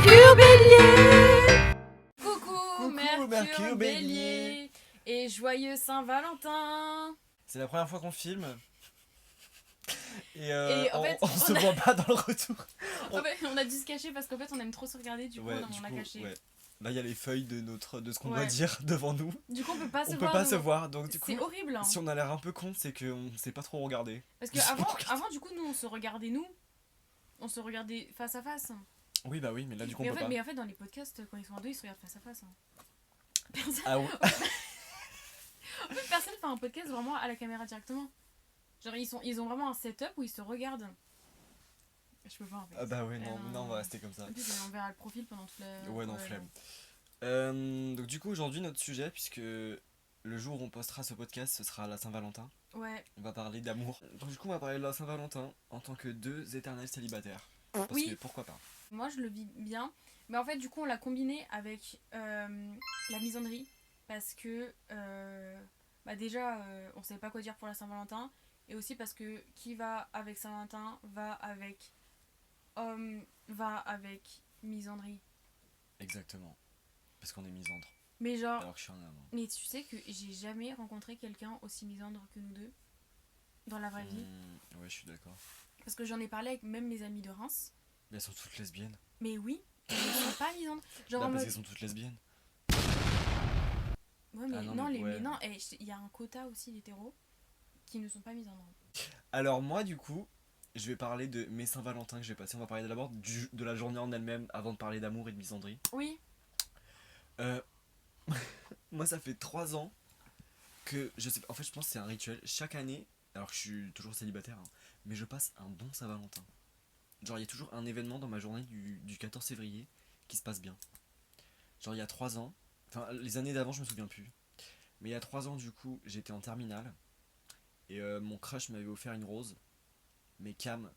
Mercure Bélier. Coucou, Mercure Bélier. Et joyeux Saint-Valentin. C'est la première fois qu'on filme. Et, en fait, on se voit pas dans le retour. En fait, on a dû se cacher parce qu'en fait on aime trop se regarder, du coup Ouais, on a caché. ouais. Là il y a les feuilles de ce qu'on Ouais. doit dire devant nous. Du coup on peut pas se On voir. peut pas se voir, donc du coup C'est horrible. Hein. si on a l'air un peu con, c'est qu'on sait pas trop regarder. Parce que avant du coup nous on se regardait on se regardait face à face. Oui bah oui, mais là du coup on peut pas. Mais en fait dans les podcasts quand ils sont à deux ils se regardent face à face. Hein. Personne... Ah ouais. En fait personne fait un podcast vraiment à la caméra directement. Genre ils ont vraiment un setup où ils se regardent. Je peux pas en fait. Ah bah ouais non, on va rester comme ça. En plus on verra le profil pendant toute la... Ouais non, flemme. Donc du coup aujourd'hui notre sujet, puisque le jour où on postera ce podcast ce sera la Saint-Valentin. Ouais. On va parler d'amour. Donc du coup on va parler de la Saint-Valentin en tant que deux éternels célibataires. Parce que pourquoi pas. Moi je le vis bien. Mais en fait du coup on l'a combiné avec la misandrie. Parce que déjà on savait pas quoi dire pour la Saint-Valentin. Et aussi parce que qui va avec Saint-Valentin va avec misandrie. Exactement. Parce qu'on est misandre. Mais genre... Alors que je suis un homme. Mais tu sais que j'ai jamais rencontré quelqu'un aussi misandre que nous deux. Dans la vraie vie. Ouais, je suis d'accord. Parce que j'en ai parlé avec même mes amies de Reims. Mais elles sont toutes lesbiennes. Mais oui, elles ne sont pas misandres. Genre Bah, parce qu'elles sont toutes lesbiennes. Ouais, mais ah, non, non, mais il y a un quota aussi d'hétéros qui ne sont pas misandres. Alors moi du coup, je vais parler de mes Saint-Valentin que j'ai passé. On va parler d'abord de la journée en elle-même avant de parler d'amour et de misandrie. Oui. Moi ça fait 3 ans que je sais pas, en fait je pense que c'est un rituel. Chaque année, alors que je suis toujours célibataire, hein, mais je passe un bon Saint-Valentin. Genre il y a toujours un événement dans ma journée du 14 février qui se passe bien. Genre il y a 3 ans, enfin les années d'avant je me souviens plus. Mais il y a 3 ans du coup j'étais en terminale. Et mon crush m'avait offert une rose. Mais Cam,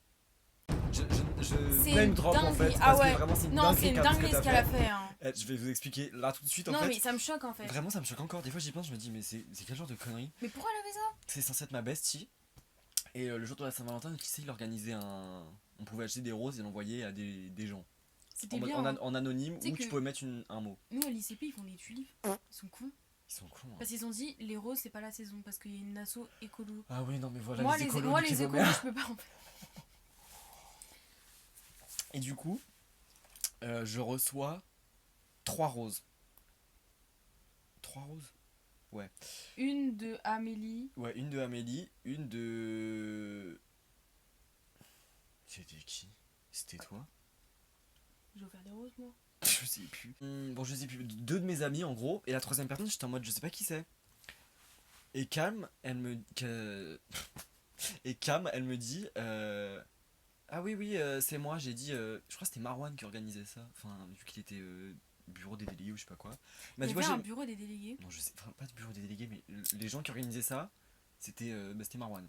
je name drop en fait. Parce que vraiment c'est une dinguerie. Non, c'est une dinguerie ce qu'elle a fait. Hein. Je vais vous expliquer là tout de suite en fait. Non mais ça me choque en fait. Vraiment ça me choque encore. Des fois j'y pense, je me dis mais c'est quel genre de connerie. Mais pourquoi elle a fait ça? C'est censé être ma bestie. Et le jour de la Saint-Valentin, qui sait, il organisait un... On pouvait acheter des roses et l'envoyer à des gens. C'était bien. En anonyme, où tu pouvais mettre un mot. Nous à l'ICP ils font des tulipes. Ils sont cons. Ils sont cons. Hein. Parce qu'ils ont dit les roses c'est pas la saison parce qu'il y a une asso écolo. Ah oui non mais voilà. Moi les écolos je peux pas en fait. Et du coup, je reçois 3 roses. 3 roses? Ouais. Une de Amélie. Ouais, une de Amélie, une de... C'était qui? C'était toi? J'ai offert des roses moi. Je sais plus. Bon, je sais plus. 2 de mes amis en gros, et la 3ème personne, j'étais en mode je sais pas qui c'est. Et Cam, elle me dit ah oui, c'est moi. J'ai dit, je crois que c'était Marwan qui organisait ça. Enfin, vu qu'il était bureau des délégués ou je sais pas quoi. Il y avait un bureau des délégués. Non, je sais pas de bureau des délégués, mais les gens qui organisaient ça, c'était Marwan.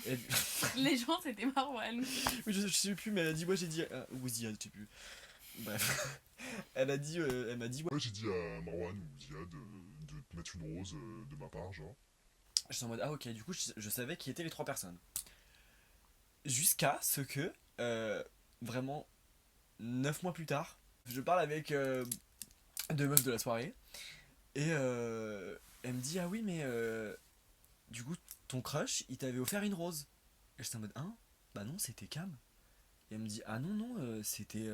Et... Les gens, c'était Marwan. je sais plus, mais elle a dit, j'ai dit, ou Ziad, je sais plus. Bref, elle m'a dit, ouais, j'ai dit à Marwan ou Ziad de te mettre une rose de ma part, genre. J'étais en mode, ah ok, du coup, je savais qui étaient les 3 personnes. Jusqu'à ce que, vraiment, 9 mois plus tard, je parle avec 2 meufs de la soirée. Et elle me dit, ah oui, mais du coup, ton crush, il t'avait offert une rose. Et j'étais en mode, hein? Bah non, c'était Cam. Et elle me dit, ah non, c'était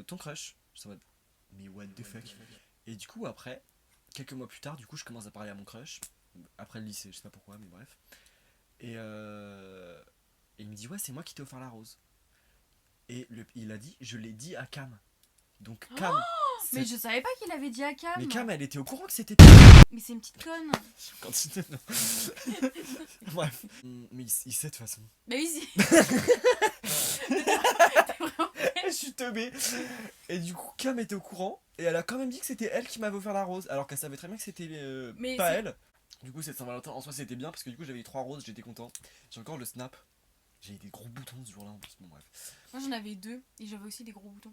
ton crush. J'étais en mode, mais what the fuck? Et du coup, après, quelques mois plus tard, du coup, je commence à parler à mon crush. Après le lycée, je sais pas pourquoi, mais bref. Et il me dit, ouais, c'est moi qui t'ai offert la rose. Et il a dit, je l'ai dit à Cam. Donc Cam... Mais je savais pas qu'il avait dit à Cam. Mais Cam, elle était au courant que c'était... Mais c'est une petite conne. Bref. Mais il sait de toute façon. Mais oui, si. Je suis teubé. Et du coup, Cam était au courant. Et elle a quand même dit que c'était elle qui m'avait offert la rose. Alors qu'elle savait très bien que c'était pas elle. Du coup, cette Saint-Valentin, en soi, c'était bien. Parce que du coup, j'avais eu 3 roses, j'étais content. J'ai encore le snap. J'ai eu des gros boutons ce jour-là en plus. Bon, bref. Moi, j'en avais 2. Et j'avais aussi des gros boutons.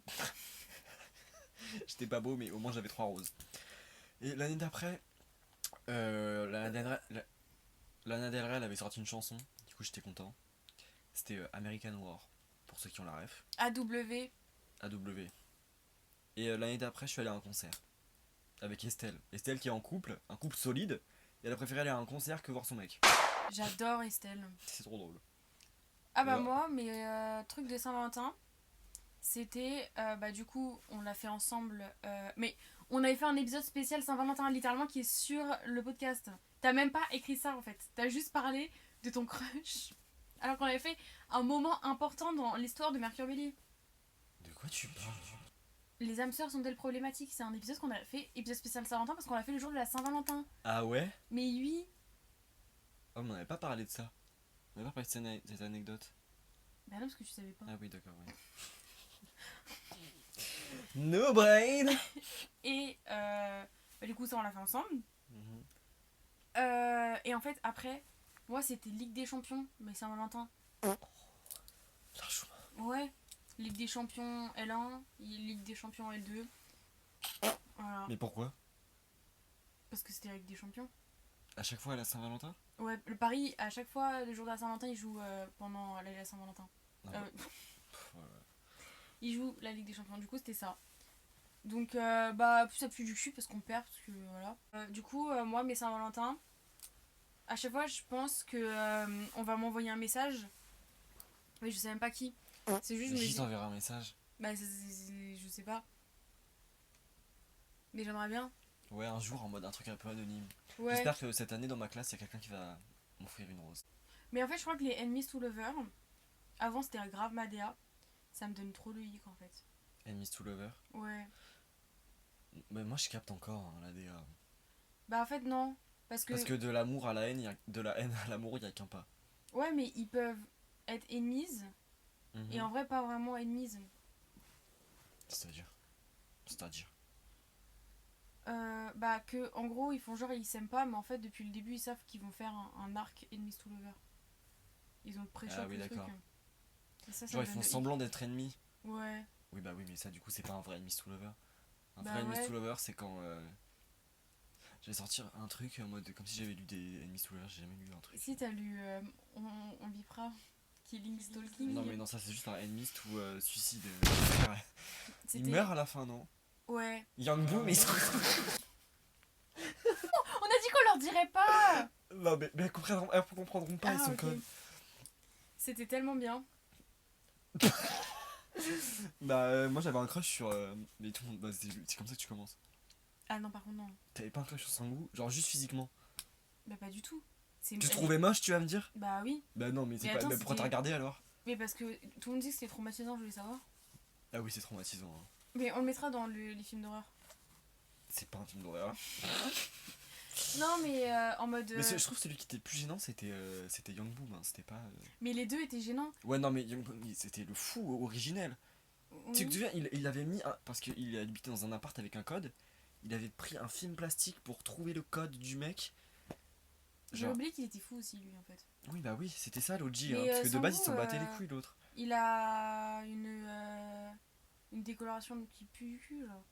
J'étais pas beau, mais au moins j'avais 3 roses. Et l'année d'après, Lana Del Rey, elle avait sorti une chanson. Du coup, j'étais content. C'était American War, pour ceux qui ont la ref. AW. AW. Et l'année d'après, je suis allé à un concert. Avec Estelle. Estelle qui est en couple, un couple solide. Et elle a préféré aller à un concert que voir son mec. J'adore Estelle. C'est trop drôle. Ah bah Ouais. moi, mes trucs de Saint-Valentin, c'était, bah du coup, on l'a fait ensemble. Mais on avait fait un épisode spécial Saint-Valentin, littéralement, qui est sur le podcast. T'as même pas écrit ça en fait. T'as juste parlé de ton crush. Alors qu'on avait fait un moment important dans l'histoire de Mercure Bélier. De quoi tu parles? Les âmes sœurs sont-elles problématiques? C'est un épisode qu'on a fait, épisode spécial Saint-Valentin, parce qu'on l'a fait le jour de la Saint-Valentin. Ah ouais? Mais oui. Oh, mais on n'avait pas parlé de ça. On n'avait pas parlé de cette anecdote. Bah non, parce que tu savais pas. Ah oui, d'accord, ouais. No brain. Et bah, du coup, ça, on l'a fait ensemble. Mhm. Et en fait, après, moi, c'était Ligue des Champions, mais Saint-Valentin. Largement. Ouais. Ligue des Champions L1, Ligue des Champions L2. Voilà. Mais pourquoi? Parce que c'était la Ligue des Champions. À chaque fois à la Saint-Valentin? Ouais, le Paris, à chaque fois, le jour de la Saint-Valentin, il joue pendant la Saint-Valentin. Non, Pff, voilà. Il joue la Ligue des Champions, du coup, c'était ça. Donc, bah, plus ça pue du cul parce qu'on perd, parce que voilà. Du coup, moi, mes Saint-Valentin, à chaque fois, je pense que on va m'envoyer un message. Mais je sais même pas qui. C'est juste, je me Qui dis. t'enverra un message? Bah, je sais pas. Mais j'aimerais bien. Ouais, un jour en mode un truc un peu anonyme. Ouais. J'espère que cette année dans ma classe, il y a quelqu'un qui va m'offrir une rose. Mais en fait, je crois que les Enemies to Lover, avant c'était un grave Madea. Ça me donne trop le hic en fait. Enemies to Lover. Ouais. Mais moi je capte encore hein, la DA. Bah, en fait, non. Parce que De l'amour à la haine, de la haine à l'amour, il n'y a qu'un pas. ouais, mais ils peuvent être enemies Mhm. et en vrai, pas vraiment enemies. C'est-à-dire. Bah, que en gros, ils font genre ils s'aiment pas, mais en fait, depuis le début, ils savent qu'ils vont faire un arc Enemies to Lover. Ils ont pré-shot Ah oui, le truc. d'accord. Et ça Genre me ils donne font le hic. semblant d'être ennemis. Ouais. Oui bah oui mais ça du coup c'est pas un vrai Enemies to Lover. Un Bah vrai Enemies ouais. to Lover c'est quand je vais sortir un truc en mode comme si j'avais lu des Enemies to Lover, j'ai jamais lu un truc. Si t'as lu on bipera Killing Stalking. Non mais non ça c'est juste un Enemies to suicide. Il C'était- meurt à la fin non? Ouais. Young Boo mais ils sont... On a dit qu'on leur dirait pas. Non mais elles comprendront pas, ils sont ok. connes. C'était tellement bien. Bah moi j'avais un crush sur... mais tout le monde... Bah, c'est comme ça que tu commences. Ah non, par contre, non. T'avais pas un crush sur Sangu? Genre juste physiquement? Bah, pas du tout. Tu te trouvais moche tu vas me dire? Bah oui. Bah non mais c'est Mais pas... attends, mais pourquoi t'as c'était- regardé alors? Mais parce que tout le monde dit que c'était traumatisant, je voulais savoir. Ah oui c'est traumatisant hein. Mais on le mettra dans les films d'horreur. C'est pas un film d'horreur. Non, mais en mode. Mais je trouve que celui qui était le plus gênant c'était Young Boom, hein, c'était pas. Mais les deux étaient gênants. Ouais, non, mais Young Boom c'était le fou originel. Oui. Tu te souviens, il avait mis. Parce qu'il habitait dans un appart avec un code, il avait pris un film plastique pour trouver le code du mec. J'ai Genre. oublié qu'il était fou aussi, lui, en fait. Oui, bah oui, c'était ça l'OG, Mais, hein, parce que de base il Sangu, s'en battait les couilles l'autre. Il a une décoloration qui pue du cul, genre.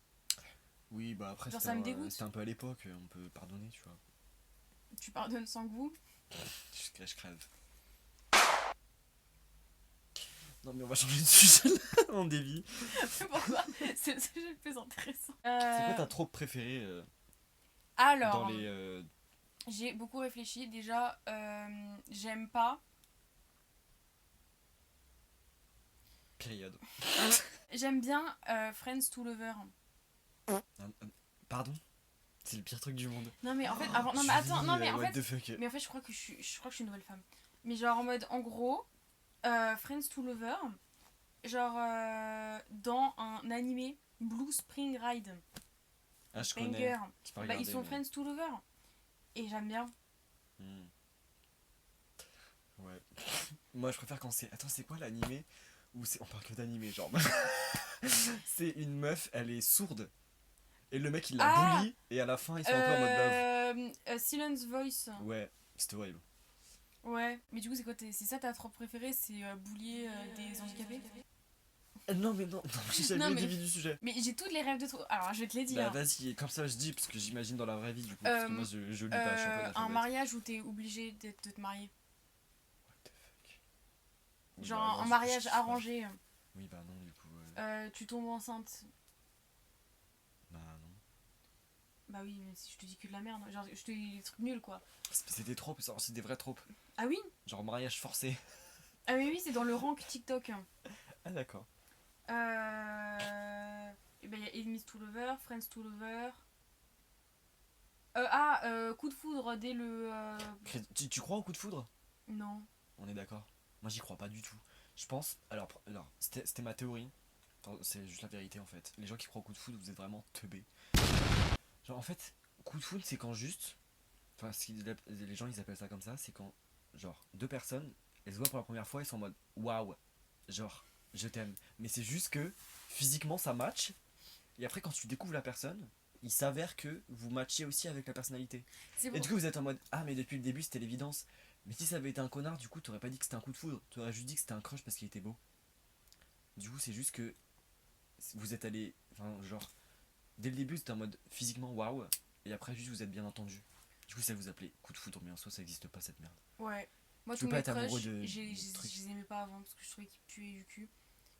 Oui, bah après Genre, c'était ça me dégoûte. c'était un peu à l'époque, on peut pardonner, tu vois. Tu pardonnes sans goût. Je crève. Non, mais on va changer de sujet là, on dévie. Pourquoi? C'est le sujet le plus intéressant. C'est quoi ta trope préférée Alors, dans les. j'ai beaucoup réfléchi. Déjà, j'aime pas. Période. J'aime bien Friends to Lover. Pardon? C'est le pire truc du monde. Non, mais en fait, avant. Non, mais attends, non, mais en what fait. the fuck. Mais en fait, je crois que je suis une nouvelle femme. Mais genre en mode, en gros, Friends to Lover, genre dans un animé Blue Spring Ride, Ah, je banger, connais. J'ai pas bah, regardé, ils sont mais- Friends to Lover. Et j'aime bien. Hmm. Ouais. Moi, je préfère quand c'est. Attends, c'est quoi l'animé? Ou c'est. On parle que d'animé, genre. C'est une meuf, elle est sourde. Et le mec, il la Ah bully. Et à la fin, ils sont un peu en mode love. Silence Voice. Ouais, c'était horrible. Ouais. Mais du coup, c'est quoi c'est ça ta trope préférée? C'est boulier des handicapés? Non, mais non, j'ai Non, jamais mais- dévié du sujet. Mais j'ai toutes les rêves de trop. Alors, je vais te les Bah, dire. vas-y, comme ça je dis, parce que j'imagine dans la vraie vie, du coup. Parce que moi, je lis pas, je suis un peu Un analphabète. mariage où t'es obligé de te marier. What the fuck. Oui, Genre bah, non, un je mariage kiffe pas. arrangé. Oui, bah non, du coup. Tu tombes enceinte. Bah non. Bah oui, mais si je te dis que de la merde. Genre, je te dis des trucs nuls, quoi. C'est des tropes, c'est des vrais tropes. Ah oui? Genre mariage forcé. Ah mais oui, c'est dans le rank TikTok. Ah d'accord. Et ben, il y a Enemies to Lover, Friends to Lover. Coup de foudre dès le... Tu crois au coup de foudre? Non. On est d'accord. Moi j'y crois pas du tout. Je pense. Alors c'était ma théorie. Attends, c'est juste la vérité en fait. Les gens qui croient au coup de foudre, vous êtes vraiment teubés. Genre en fait, coup de foudre c'est quand juste. Enfin, les gens ils appellent ça comme ça, c'est quand genre deux personnes, elles se voient pour la première fois, elles sont en mode waouh, genre je t'aime. Mais c'est juste que physiquement ça match. Et après quand tu découvres la personne, il s'avère que vous matchez aussi avec la personnalité. C'est Et bon. du coup vous êtes en mode ah mais depuis le début c'était l'évidence. Mais si ça avait été un connard, du coup t'aurais pas dit que c'était un coup de foudre, t'aurais juste dit que c'était un crush parce qu'il était beau. Du coup c'est juste que vous êtes allé, enfin genre dès le début c'était en mode physiquement waouh, et après juste vous êtes bien entendu. Du coup ça vous appelait coup de foudre, mais en soi ça existe pas cette merde. Ouais. Moi, Tu tous peux pas mes être amoureux crushs, de je trucs. les aimais pas avant parce que je trouvais qu'ils puaient du cul.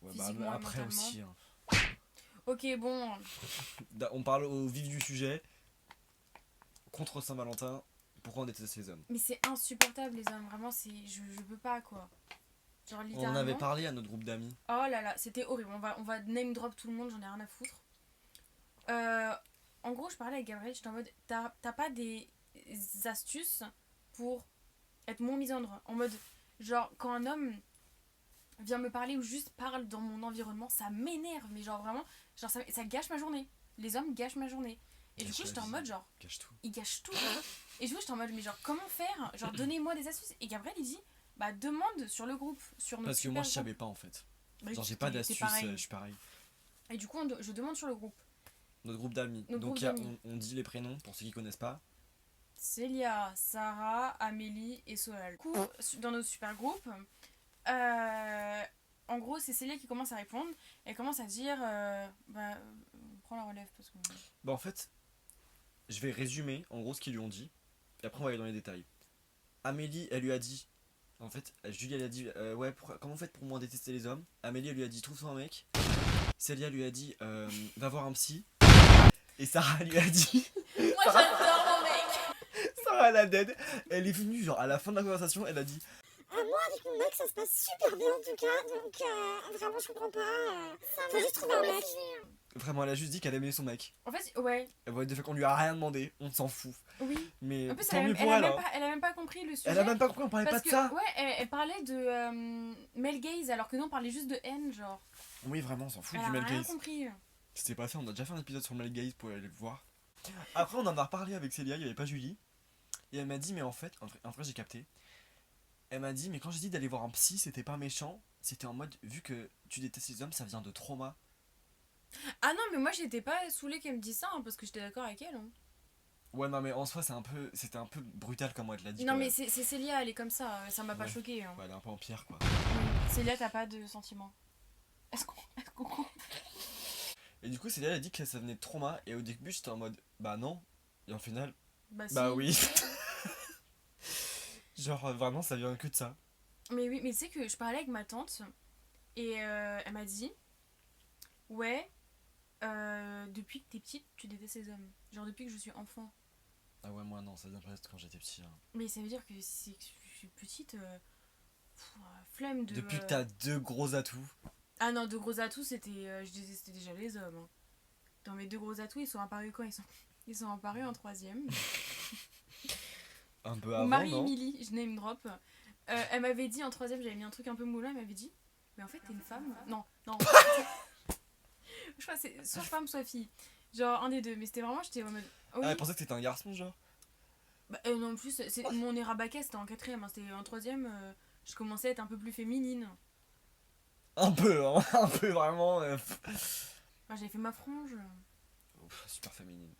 Ouais, Physiquement et après mentalement. aussi. Hein. Ok, bon. On parle au vif du sujet. Contre Saint-Valentin, pourquoi on déteste les hommes? Mais c'est insupportable, les hommes. Vraiment, c'est... Je peux pas, quoi. Genre, On littéralement. en avait parlé à notre groupe d'amis. Oh là là, c'était horrible. On va name drop tout le monde, j'en ai rien à foutre. En gros, je parlais avec Gabriel, j'étais en mode, t'as pas des astuces pour être moins misandre? En mode, genre, quand un homme vient me parler ou juste parle dans mon environnement, ça m'énerve. Mais genre, vraiment, genre, ça gâche ma journée. Les hommes gâchent ma journée. Et du Gâche coup, la j'étais en vie. mode, genre, Cache tout. ils gâchent tout. Et du coup, j'étais en mode, mais genre, comment faire? Genre, donnez-moi des astuces. Et Gabriel, il dit, bah, demande sur le groupe, sur notre Parce que super moi je groupe. savais pas en fait. Bah, Genre j'ai t'es- pas t'es d'astuces, pareil. je suis pareil. Et du coup, je demande sur le groupe. Notre groupe d'amis. Notre Donc groupe il y a- d'amis. on dit les prénoms pour ceux qui connaissent pas. Célia, Sarah, Amélie et Solal. Du coup, dans notre super groupe, en gros, c'est Célia qui commence à répondre. Elle commence à dire prends la relève parce que. Bah en fait, je vais résumer en gros ce qu'ils lui ont dit. Et après on va aller dans les détails. Amélie, elle lui a dit. En fait, Julie elle a dit ouais, comment vous faites pour moins détester les hommes? Amélie elle lui a dit trouve-toi un mec. Célia lui a dit va voir un psy. Et Sarah lui a dit. Moi j'adore mon mec. Sarah la dead. Elle est venue genre à la fin de la conversation, elle a dit Moi, avec mon mec, ça se passe super bien en tout cas, donc vraiment, je comprends pas. Faut juste trouver un mec. vraiment elle a juste dit qu'elle aimait son mec. En fait, ouais, Et ouais, de fait qu'on lui a rien demandé, on s'en fout. oui. Mais En plus, tant elle mieux a, pour elle. Hein. elle a même pas compris le sujet. Elle a même pas compris, on parlait parce pas de que, ça. ouais, elle parlait de male gaze alors que nous on parlait juste de haine, genre. Oui, vraiment, on s'en fout Elle du a male rien gaze. compris. C'était pas fait, on a déjà fait un épisode sur le male gaze pour aller le voir. Après, on en a reparlé avec Célia, il y avait pas Julie. Et elle m'a dit, mais en fait, en vrai j'ai capté. Elle m'a dit, mais quand j'ai dit d'aller voir un psy, c'était pas méchant. C'était en mode, vu que tu détestes les hommes, ça vient de trauma. Ah non, mais moi j'étais pas saoulée qu'elle me dise ça hein, parce que j'étais d'accord avec elle. Hein. Ouais, non, mais en soi, c'était un peu brutal comme elle te l'a dit. Non, quand mais même. c'est Célia, elle est comme ça m'a pas Ouais. choquée. Hein. Ouais, elle est un peu en pierre, quoi. Célia, t'as pas de sentiments. Est-ce qu'on Et du coup, Célia, elle a dit que ça venait de trauma. Et au début, j'étais en mode, bah non. Et en final, Bah, si. bah oui. Genre, vraiment, ça vient que de ça. Mais oui, mais tu sais que je parlais avec ma tante et elle m'a dit ouais, depuis que t'es petite, tu détestes les hommes. Genre depuis que je suis enfant. Ah ouais, moi non, ça vient peut-être quand j'étais petit. Hein. Mais ça veut dire que si je suis petite, flemme de. Depuis que t'as deux gros atouts. Ah non, deux gros atouts, je détestais déjà les hommes. Hein. Dans mes deux gros atouts, ils sont apparus quand ils sont apparus en troisième. Un peu avant, non? Marie-Émilie, je name drop. Elle m'avait dit en troisième, j'avais mis un truc un peu moulin, elle m'avait dit mais en fait t'es une femme. Non. Je crois que c'est soit femme soit fille. Genre un des deux, mais c'était vraiment, j'étais en mode. Oui. Ah, elle pensait que t'étais un garçon, genre? Bah, non, en plus, mon Erabaquet c'était en quatrième, hein, c'était en troisième, je commençais à être un peu plus féminine. Un peu, hein, un peu vraiment. Bah, j'avais fait ma frange. Super féminine.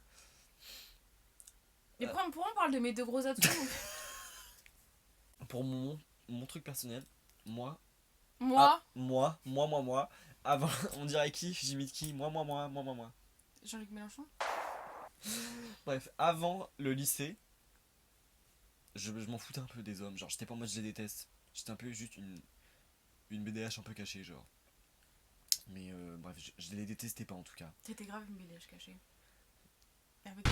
Mais pourquoi on parle de mes deux gros atouts? Pour mon truc personnel, moi. Moi, Moi. Avant, on dirait qui? J'imite qui? Moi. Jean-Luc Mélenchon. Bref, avant le lycée, je m'en foutais un peu des hommes. Genre, j'étais pas en mode je les déteste. J'étais un peu juste une BDH un peu cachée, genre. Mais bref, je les détestais pas en tout cas. C'était grave une BDH cachée. Et avec...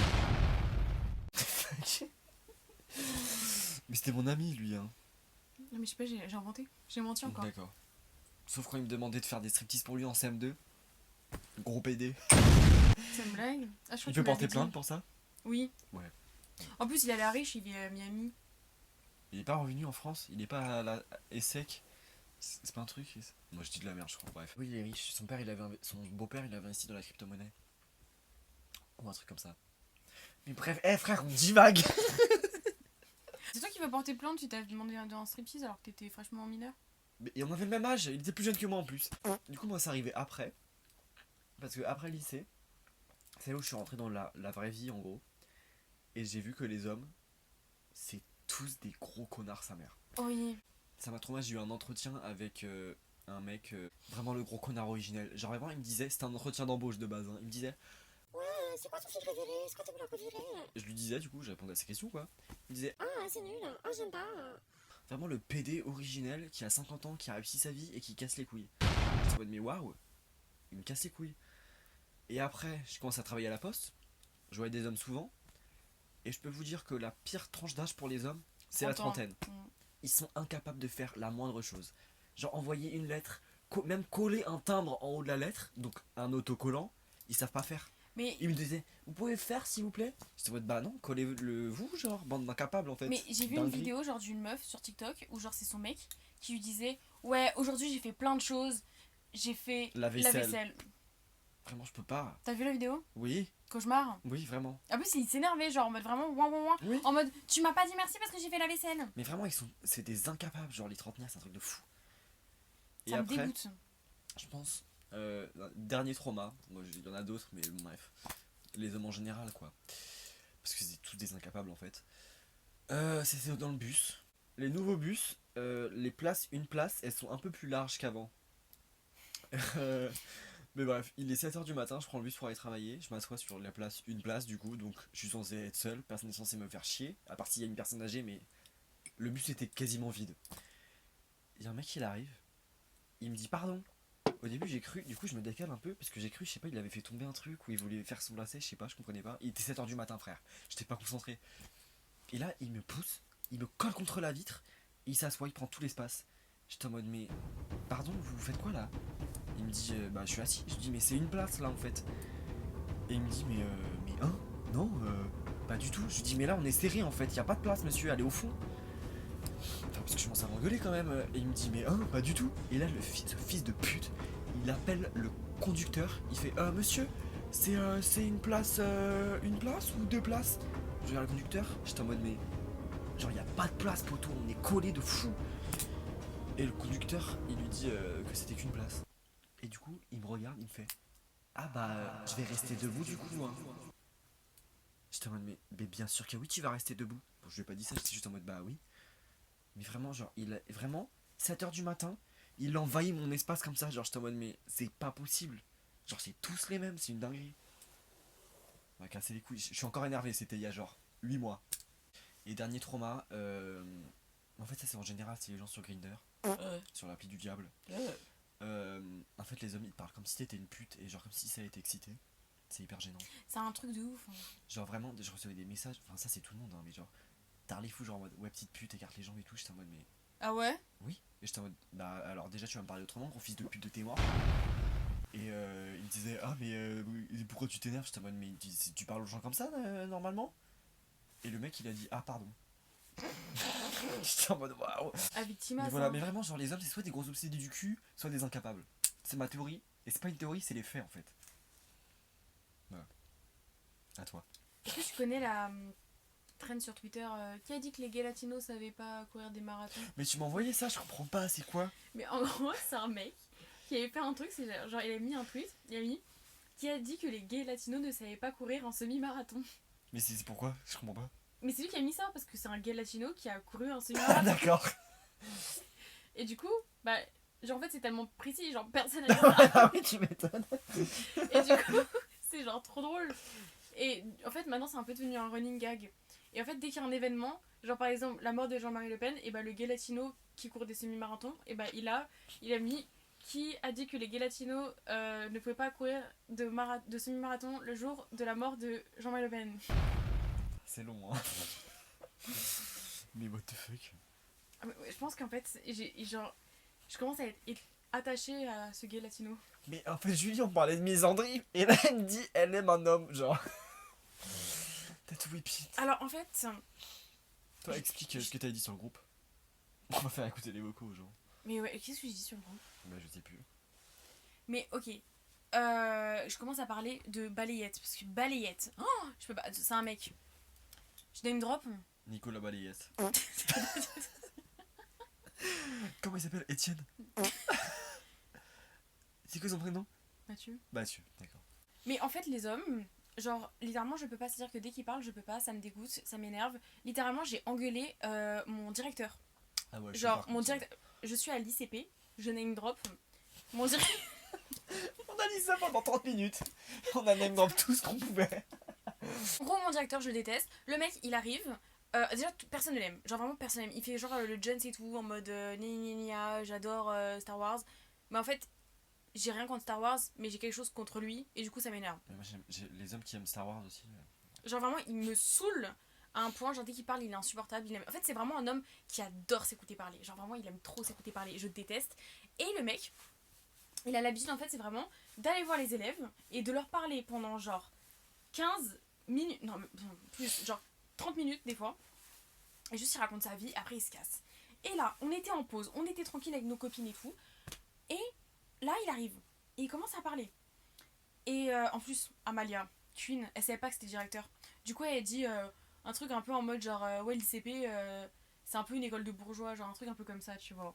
Mais c'était mon ami lui, hein. Non mais je sais pas, j'ai inventé. J'ai menti encore. D'accord. Sauf quand il me demandait de faire des striptease pour lui en CM2. Gros PD. C'est une blague. Ah, je crois Il que peut tu porter m'avais dit. plainte pour ça? Oui. Ouais. En plus, il a l'air riche, il est à Miami. Il est pas revenu en France? Il est pas à la ESSEC? C'est pas un truc? Moi je dis de la merde je crois, bref. Oui il est riche, son père il avait son beau-père il avait investi dans la crypto-monnaie. Ou un truc comme ça. Mais bref, frère, on divague. C'est toi qui vas porter plainte, tu t'as demandé un striptease alors que t'étais fraîchement mineur. Et on avait le même âge, il était plus jeune que moi en plus. Du coup moi ça arrivait après. Parce que après le lycée, c'est là où je suis rentré dans la vraie vie en gros. Et j'ai vu que les hommes, c'est tous des gros connards sa mère. Oui. Ça m'a traumatisé, j'ai eu un entretien avec un mec, vraiment le gros connard originel. Genre vraiment il me disait, c'était un entretien d'embauche de base, hein. Il me disait, Ouais, c'est quoi ton film préféré? C'est quoi ta couleur préférée? je lui disais du coup, je répondais à ses questions quoi. Il me disait, Ah, c'est nul. Ah, j'aime pas. vraiment le PD originel qui a 50 ans, qui a réussi sa vie et qui casse les couilles. Je me dis, mais waouh, il me casse les couilles. Et après, je commence à travailler à la poste, je voyais des hommes souvent, et je peux vous dire que la pire tranche d'âge pour les hommes, c'est la 30 ans. trentaine. Ils sont incapables de faire la moindre chose. Genre envoyer une lettre, même coller un timbre en haut de la lettre, donc un autocollant, ils savent pas faire. Mais, Ils me disaient, vous pouvez le faire s'il vous plaît? J'étais en mode, bah non, collez-le vous, genre, bande d'incapables en fait. mais j'ai vu une Dinguerie. vidéo genre d'une meuf sur TikTok où genre c'est son mec qui lui disait ouais aujourd'hui j'ai fait plein de choses, j'ai fait La vaisselle. Vraiment, je peux pas. T'as vu la vidéo? Oui, Cauchemar. oui, vraiment. En plus il s'énervait genre en mode vraiment ouin ouin ouin. Oui. En mode tu m'as pas dit merci parce que j'ai fait la vaisselle. Mais vraiment, c'est des incapables, genre les trentenaires, c'est un truc de fou. Et Ça me après, dégoûte. je pense, dernier trauma, moi il y en a d'autres, mais bon, bref, les hommes en général quoi. Parce que c'est tous des incapables en fait. C'était dans le bus. Les nouveaux bus, les places, une place, elles sont un peu plus larges qu'avant. Mais bref, il est 7h du matin, je prends le bus pour aller travailler, je m'assois sur la place, une place du coup, donc je suis censé être seul, personne n'est censé me faire chier, à part s'il y a une personne âgée, mais le bus était quasiment vide. Il y a un mec qui arrive, il me dit pardon. Au début j'ai cru, du coup je me décale un peu, parce que j'ai cru, je sais pas, il avait fait tomber un truc, ou il voulait faire son lacet, je sais pas, je comprenais pas. Il était 7h du matin frère, j'étais pas concentré. Et là il me pousse, il me colle contre la vitre, il s'assoit, il prend tout l'espace. J'étais en mode mais pardon, vous faites quoi là? Il me dit bah je suis assis. Je lui dis mais c'est une place là en fait. Et il me dit mais hein? Non, pas du tout. Je lui dis mais là on est serré en fait, y a pas de place monsieur, allez au fond. Enfin, parce que je commence à m'engueuler quand même. Et il me dit mais hein, pas du tout. Et là ce fils de pute, il appelle le conducteur, il fait monsieur, c'est une place ou deux places? Je regarde le conducteur, j'étais en mode mais genre y a pas de place poteau, on est collé de fou. Et le conducteur il lui dit que c'était qu'une place. Et du coup, il me regarde, il me fait ah bah je vais rester debout du coup hein. J'étais en mode mais bien sûr que oui tu vas rester debout. Bon, je lui ai pas dit ça, j'étais juste en mode bah oui. Mais vraiment genre vraiment 7h du matin, il envahit mon espace comme ça, genre j'étais en mode mais c'est pas possible. Genre c'est tous les mêmes, c'est une dinguerie. On va casser les couilles, je suis encore énervé, c'était il y a genre 8 mois. Et dernier trauma, en fait ça c'est en général, c'est les gens sur Grindr, sur l'appli du diable. En fait les hommes ils te parlent comme si t'étais une pute et genre comme si ça a été excité. C'est hyper gênant. C'est un truc de ouf. Genre vraiment, je recevais des messages, enfin ça c'est tout le monde hein, mais genre t'as les fous genre en mode ouais petite pute écarte les jambes et tout, j'étais en mode mais Ah ouais? oui. Et j'étais en mode bah alors déjà tu vas me parler autrement gros fils de pute de tes morts. Et il me disait ah mais pourquoi tu t'énerves? J'étais en mode mais tu parles aux gens comme ça normalement? Et le mec il a dit ah pardon. J'étais en mode waouh. À Victima, Mais ça. voilà, mais vraiment, genre les hommes, c'est soit des gros obsédés du cul, soit des incapables. C'est ma théorie, et c'est pas une théorie, c'est les faits en fait. Voilà. À toi. Est-ce que tu connais la trend sur Twitter qui a dit que les gays latinos savaient pas courir des marathons? Mais tu m'as envoyé ça, je comprends pas, c'est quoi? Mais en gros, c'est un mec qui avait fait un truc, c'est genre il a mis un tweet, il a mis qui a dit que les gays latinos ne savaient pas courir un semi-marathon. Mais c'est pourquoi? Je comprends pas. Mais c'est lui qui a mis ça parce que c'est un gay latino qui a couru un Ah semi-marathon. d'accord. Et du coup, bah, genre en fait c'est tellement précis, genre personne n'a dit ça. Ah oui, tu m'étonnes. Et du coup, c'est genre trop drôle. Et en fait maintenant c'est un peu devenu un running gag. Et en fait dès qu'il y a un événement, genre par exemple la mort de Jean-Marie Le Pen, et bah le gay latino qui court des semi-marathons, et bah il a mis qui a dit que les gays latinos ne pouvaient pas courir de semi-marathon le jour de la mort de Jean-Marie Le Pen? C'est long, hein. Mais what the fuck. Ah, mais je pense qu'en fait, je commence à être attachée à ce gay latino. Mais en fait, Julie, on parlait de misandrie, et là, elle me dit, elle aime un homme, genre. T'as tout whipped. Alors en fait, Toi, explique ce que t'as dit sur le groupe. On va faire écouter les vocaux aux gens. mais ouais, qu'est-ce que je dis sur le groupe? Bah, je sais plus. Mais ok, je commence à parler de balayette, parce que balayette, oh, je peux pas, c'est un mec. Je name drop. Nicolas Balayette. Comment il s'appelle? Étienne. C'est quoi son prénom? Mathieu. Mathieu, d'accord. Mais en fait, les hommes, genre, littéralement, je peux pas, c'est-à-dire que dès qu'ils parlent, je peux pas, ça me dégoûte, ça m'énerve. Littéralement, j'ai engueulé mon directeur. Ah ouais, Genre, mon directeur, je suis à l'ICP, je name drop. Mon directeur. On a dit ça pendant 30 minutes. On a même drop tout ce qu'on pouvait. En gros, mon directeur, je le déteste. Le mec, il arrive. Déjà, personne ne l'aime. Genre, vraiment, personne ne l'aime. Il fait genre le Jones et tout, en mode j'adore Star Wars. Mais en fait, j'ai rien contre Star Wars, mais j'ai quelque chose contre lui. Et du coup, ça m'énerve. Mais moi, j'ai les hommes qui aiment Star Wars aussi. Genre, vraiment, il me saoule à un point. Genre, dès qu'il parle, il est insupportable. En fait, c'est vraiment un homme qui adore s'écouter parler. Genre, vraiment, il aime trop s'écouter parler. Je déteste. Et le mec, il a l'habitude, en fait, c'est vraiment d'aller voir les élèves et de leur parler pendant genre 15 minutes. Non, mais plus, genre 30 minutes des fois. Et juste il raconte sa vie, après il se casse. Et là, on était en pause, on était tranquille avec nos copines et tout. Et là, il arrive. Et il commence à parler. Et en plus, Amalia, Queen, elle savait pas que c'était directeur. Du coup, elle dit un truc un peu en mode genre, ouais, l'ICP, c'est un peu une école de bourgeois, genre un truc un peu comme ça, tu vois.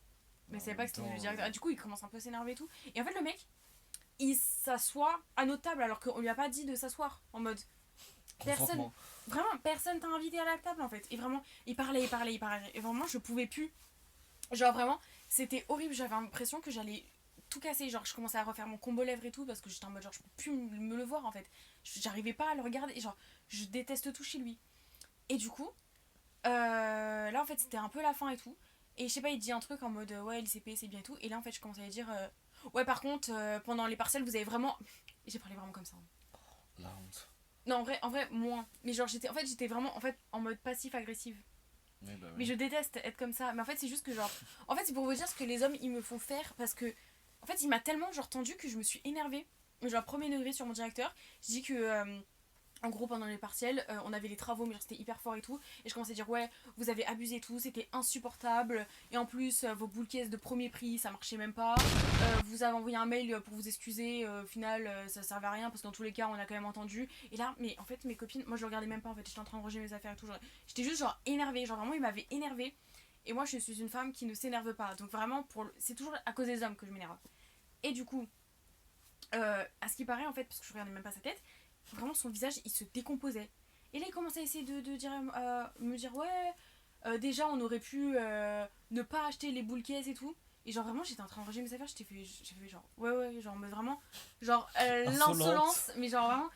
Mais elle savait pas que c'était le directeur. Et du coup, il commence un peu à s'énerver et tout. Et en fait, le mec, il s'assoit à notre table alors qu'on lui a pas dit de s'asseoir. En mode, personne, vraiment, personne t'a invité à la table en fait. Et vraiment, il parlait. Et vraiment, je pouvais plus. Genre vraiment, c'était horrible. J'avais l'impression que j'allais tout casser. Genre, je commençais à refaire mon combo lèvres et tout parce que j'étais en mode, genre, je peux plus me le voir en fait. J'arrivais pas à le regarder. Genre, je déteste tout chez lui. Et du coup, là en fait, c'était un peu la fin et tout. Et je sais pas, il dit un truc en mode, ouais, l'ICP c'est bien et tout. Et là en fait, je commençais à dire, ouais, par contre, pendant les partiels, vous avez vraiment. J'ai parlé vraiment comme ça. La honte. Non, en vrai, moins. Mais genre, j'étais vraiment en mode passif-agressif. Oui, bah, Mais je déteste être comme ça. Mais en fait, c'est juste que genre. En fait, c'est pour vous dire ce que les hommes ils me font faire parce que. En fait, il m'a tellement genre tendu que je me suis énervée. Genre, premier degré sur mon directeur. Je dis que. En gros, pendant les partiels, on avait les travaux, mais genre, c'était hyper fort et tout. Et je commençais à dire, ouais, vous avez abusé et tout, c'était insupportable. Et en plus, vos boules caisses de premier prix, ça marchait même pas. Vous avez envoyé un mail pour vous excuser. Au final, ça servait à rien parce que dans tous les cas, on a quand même entendu. Et là, mais en fait, mes copines, moi je le regardais même pas en fait. J'étais en train de ranger mes affaires et tout. J'étais juste genre énervée. Genre vraiment, il m'avait énervée. Et moi, je suis une femme qui ne s'énerve pas. Donc vraiment, c'est toujours à cause des hommes que je m'énerve. Et du coup, à ce qui paraît en fait, parce que je regardais même pas sa tête. Vraiment son visage il se décomposait et là il commençait à essayer de dire me dire ouais déjà on aurait pu ne pas acheter les boules caisses et tout et genre vraiment j'étais en train de ranger mes affaires j'ai fait genre ouais genre mais vraiment genre l'insolence mais genre vraiment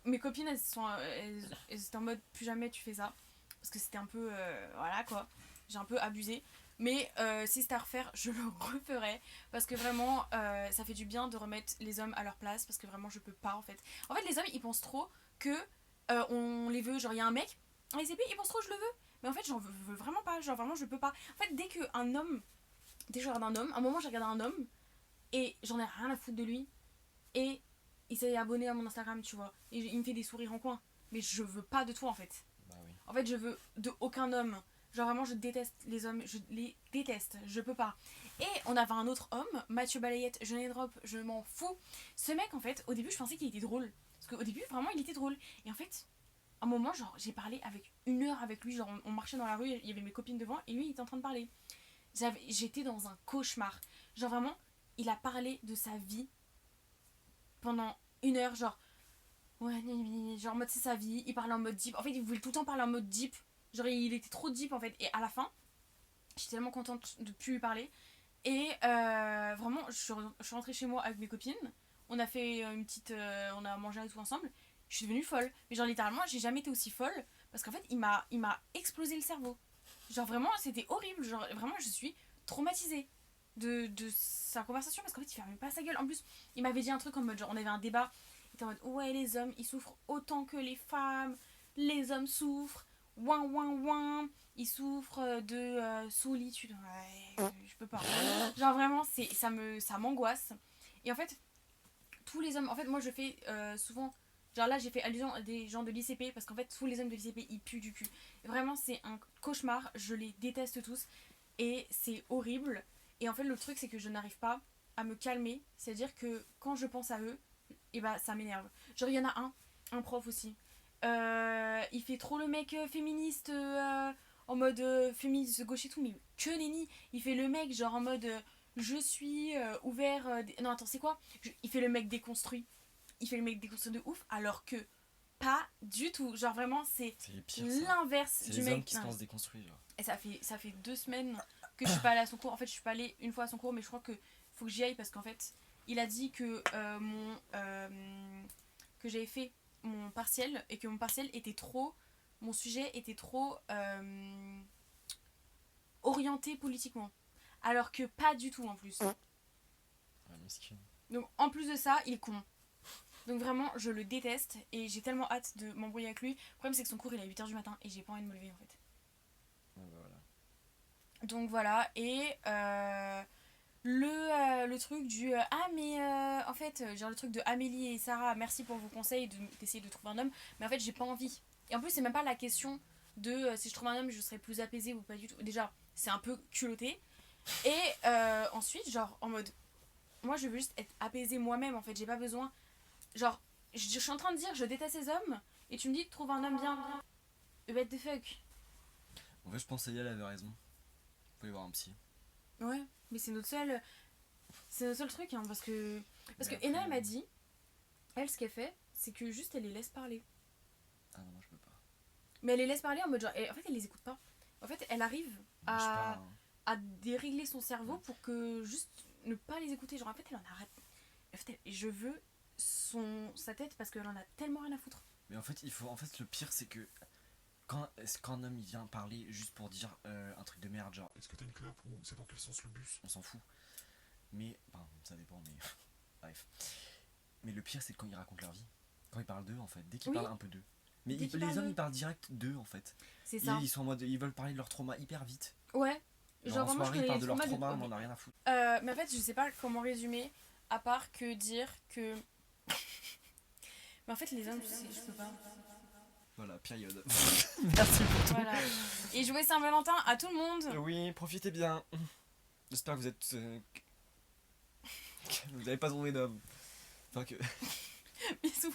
mes copines elles étaient en mode plus jamais tu fais ça parce que c'était un peu voilà quoi j'ai un peu abusé. Mais si c'était à refaire, je le referais. Parce que vraiment, ça fait du bien de remettre les hommes à leur place. Parce que vraiment, je peux pas en fait. En fait, les hommes, ils pensent trop que on les veut. Genre, il y a un mec, un SCP, ils pensent trop que je le veux. Mais en fait, j'en veux vraiment pas. Genre, vraiment, je peux pas. En fait, dès que je regarde un homme, à un moment, j'ai regardé un homme. Et j'en ai rien à foutre de lui. Et il s'est abonné à mon Instagram, tu vois. Et il me fait des sourires en coin. Mais je veux pas de toi en fait. Bah oui. En fait, je veux de aucun homme. Genre vraiment je déteste les hommes, je les déteste, je peux pas. Et on avait un autre homme, Mathieu Balayette, je n'ai drop, je m'en fous. Ce mec en fait, au début je pensais qu'il était drôle. Parce qu'au début vraiment il était drôle. Et en fait, à un moment genre j'ai parlé avec 1 heure avec lui, genre on marchait dans la rue, il y avait mes copines devant et lui il était en train de parler. J'étais dans un cauchemar. Genre vraiment, il a parlé de sa vie pendant 1 heure, genre... Ouais, genre en mode c'est sa vie, il parlait en mode deep. En fait il voulait tout le temps parler en mode deep. Genre il était trop deep en fait. Et à la fin, j'étais tellement contente de plus lui parler. Et vraiment, je suis rentrée chez moi avec mes copines. On a fait une petite... on a mangé et tout ensemble. Je suis devenue folle. Mais genre littéralement, j'ai jamais été aussi folle. Parce qu'en fait, il m'a explosé le cerveau. Genre vraiment, c'était horrible. Genre vraiment, je suis traumatisée. de sa conversation parce qu'en fait il fermait pas sa gueule. En plus il m'avait dit un truc en mode genre on avait un débat, il était en mode ouais les hommes ils souffrent autant que les femmes, les hommes souffrent, ouin ouin ouin, ils souffrent de solitude. Ouais, je peux pas. Genre vraiment ça m'angoisse. Et en fait tous les hommes, en fait moi je fais souvent, genre là j'ai fait allusion à des gens de l'ICP parce qu'en fait tous les hommes de l'ICP ils puent du cul. Et vraiment c'est un cauchemar, je les déteste tous et c'est horrible. Et en fait le truc c'est que je n'arrive pas à me calmer, c'est-à-dire que quand je pense à eux, et bah ça m'énerve. Genre il y en a un prof aussi. Il fait trop le mec féministe en mode féministe gauche et tout, mais que nenni. Il fait le mec genre en mode je suis ouvert. Non attends c'est quoi, il fait le mec déconstruit. Il fait le mec déconstruit de ouf alors que pas du tout. Genre vraiment c'est les pires, ça. l'inverse C'est du les mec. hommes qui se pensent déconstruits, genre. Et ça fait 2 semaines que je suis pas allée à son cours. En fait, je suis pas allée une fois à son cours, mais je crois que faut que j'y aille parce qu'en fait, il a dit que que j'avais fait mon partiel et que mon partiel était trop, mon sujet était trop orienté politiquement, alors que pas du tout en plus. Ah, mesquine. Donc en plus de ça, il est con. Donc vraiment, je le déteste et j'ai tellement hâte de m'embrouiller avec lui. Le problème c'est que son cours il est à 8h du matin et j'ai pas envie de me lever en fait. Ah, bah, voilà. Donc voilà, et le truc du ah mais en fait genre le truc de Amélie et Sarah, merci pour vos conseils d'essayer de trouver un homme, mais en fait j'ai pas envie. Et en plus c'est même pas la question de si je trouve un homme je serai plus apaisée ou pas du tout. Déjà c'est un peu culotté. Et ensuite genre en mode moi je veux juste être apaisée moi-même en fait, j'ai pas besoin. Genre je suis en train de dire je déteste ces hommes et tu me dis trouve un homme bien. What the fuck. En fait, je pense qu'Elia avait raison. Faut aller voir un psy. Ouais, mais c'est notre seul truc hein, parce que Mais Ena après, m'a dit elle ce qu'elle fait c'est que juste elle les laisse parler, Ah non, moi je peux pas. mais elle les laisse parler en mode genre en fait elle les écoute pas, en fait elle arrive Moi, je sais pas, à hein. dérégler son cerveau pour que juste ne pas les écouter, genre en fait elle en arrête, en fait je veux sa tête parce qu'elle en a tellement rien à foutre. Mais en fait, le pire, c'est que quand un homme il vient parler juste pour dire un truc de merde, genre Est-ce que t'as une clope ou c'est dans quel sens le bus? on s'en fout. Mais, enfin, ça dépend, mais bref. Mais le pire, c'est quand ils racontent leur vie. Quand ils parlent d'eux, en fait. Dès qu'ils Oui. parlent un peu d'eux. Mais Dès qu'ils les parlent hommes, d'eux. ils parlent direct d'eux, en fait. C'est ça. Ils sont en mode, ils veulent parler de leur trauma hyper vite. Ouais, Genre, en vraiment je soirée, ils connais parlent les de leur traumas trauma, on en a rien à foutre. mais en fait je sais pas comment résumer à part que dire que mais en fait les hommes je peux pas. Voilà, période. Merci pour tout. Voilà. Et jouer Saint-Valentin à tout le monde. Oui, profitez bien. J'espère que vous êtes. Que vous n'avez pas trouvé d'homme. Enfin que. Bisous.